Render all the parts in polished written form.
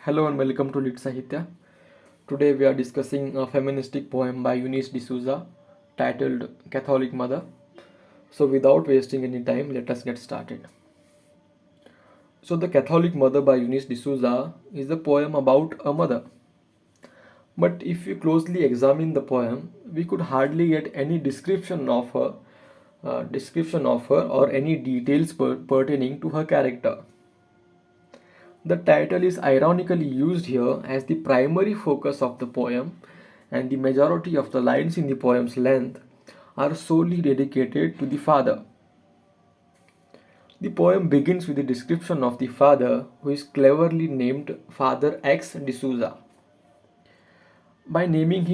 Hello and welcome to Lit Sahitya. Today we are discussing a feministic poem by Eunice D'Souza titled Catholic Mother. So without wasting any time, let us get started. So the Catholic Mother by Eunice D'Souza is a poem about a mother. But if we closely examine the poem, we could hardly get any description of her or any details pertaining to her character. The title is ironically used here as the primary focus of the poem, and the majority of the lines in the poem's length are solely dedicated to the father. The poem begins with a description of the father, who is cleverly named Father X D'Souza. By naming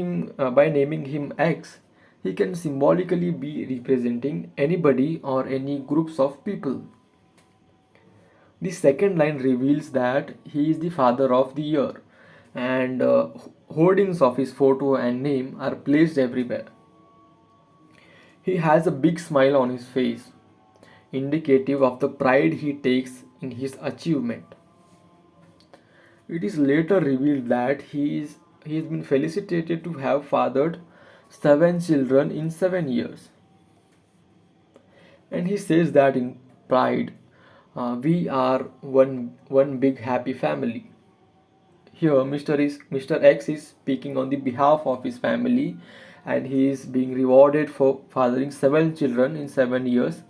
him X, he can symbolically be representing anybody or any groups of people. The second line reveals that he is the father of the year, and hoardings of his photo and name are placed everywhere. He has a big smile on his face, indicative of the pride he takes in his achievement. It is later revealed that he has been felicitated to have fathered 7 children in 7 years. And he says that in pride, we are one big happy family. Here, Mr. X is speaking on the behalf of his family, and he is being rewarded for fathering 7 children in 7 years.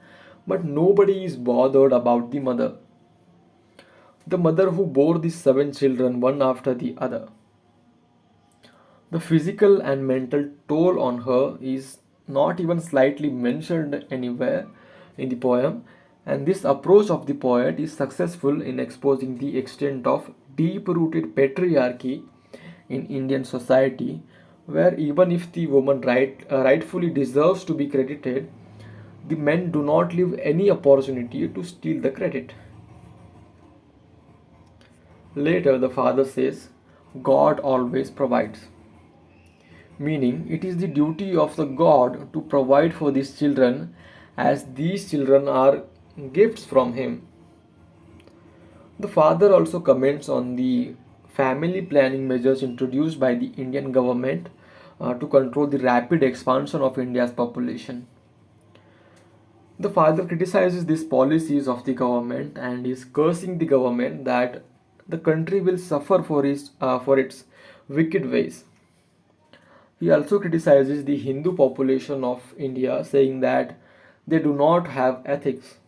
But nobody is bothered about the mother. The mother who bore these 7 children one after the other. The physical and mental toll on her is not even slightly mentioned anywhere in the poem, and this approach of the poet is successful in exposing the extent of deep rooted patriarchy in Indian society, where even if the woman rightfully deserves to be credited, the men do not leave any opportunity to steal the credit. Later, the father says, God always provides, meaning it is the duty of the God to provide for these children, as these children are gifts from him. The father also comments on the family planning measures introduced by the Indian government to control the rapid expansion of India's population. The father criticizes these policies of the government and is cursing the government that the country will suffer for its wicked ways. He also criticizes the Hindu population of India, saying that they do not have ethics.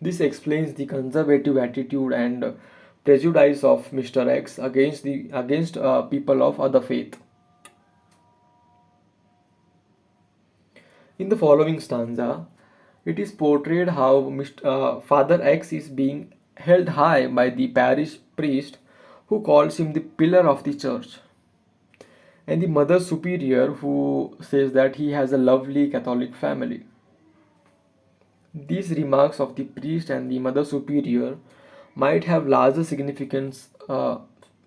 This explains the conservative attitude and prejudice of Mr. X against people of other faith. In the following stanza, it is portrayed how Father X is being held high by the parish priest, who calls him the pillar of the church, and the Mother Superior, who says that he has a lovely Catholic family. These remarks of the priest and the Mother Superior might have larger significance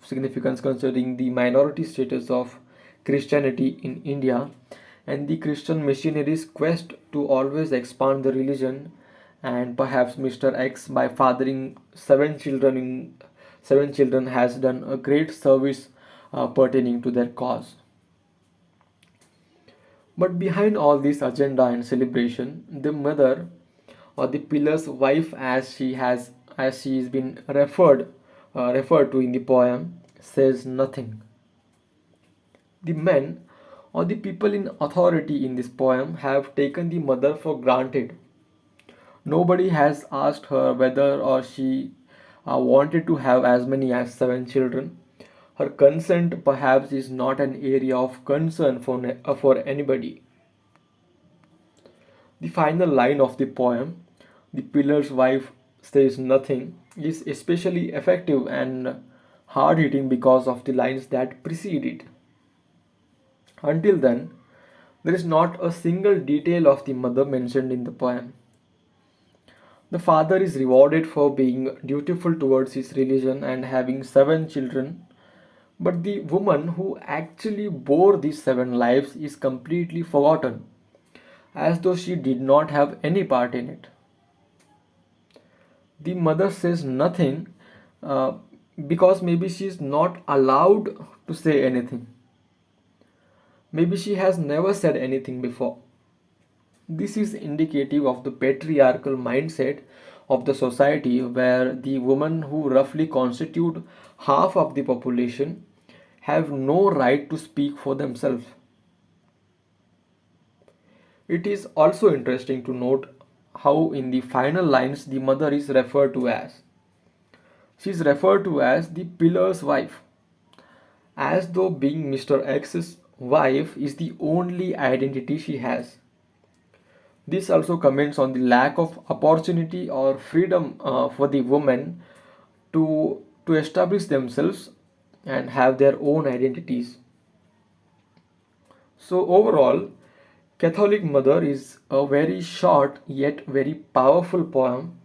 considering the minority status of Christianity in India and the Christian missionaries' quest to always expand the religion, and perhaps Mr. X, by fathering 7 children, has done a great service pertaining to their cause. But behind all this agenda and celebration, the mother, or the pillar's wife, as she is been referred to in the poem, says nothing. The men, or the people in authority in this poem, have taken the mother for granted. Nobody has asked her whether or she wanted to have as many as 7 children. Her consent perhaps is not an area of concern for anybody. The final line of the poem, the pillar's wife says nothing, is especially effective and hard hitting because of the lines that precede it. Until then, there is not a single detail of the mother mentioned in the poem. The father is rewarded for being dutiful towards his religion and having 7 children, but the woman who actually bore these 7 lives is completely forgotten, as though she did not have any part in it. The mother says nothing, uh, because maybe she is not allowed to say anything. Maybe she has never said anything before. This is indicative of the patriarchal mindset of the society where the women who roughly constitute half of the population have no right to speak for themselves. It is also interesting to note how in the final lines the mother is referred to as. She is referred to as the pillar's wife, as though being Mr. X's wife is the only identity she has. This also comments on the lack of opportunity or freedom for the women to establish themselves and have their own identities. So overall, Catholic Mother is a very short yet very powerful poem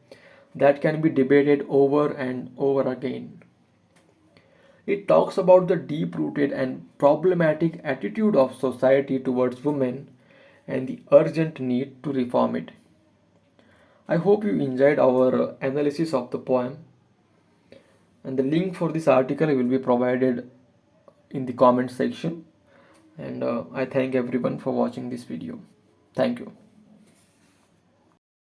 that can be debated over and over again. It talks about the deep rooted and problematic attitude of society towards women and the urgent need to reform it. I hope you enjoyed our analysis of the poem, and the link for this article will be provided in the comment section. And I thank everyone for watching this video. Thank you.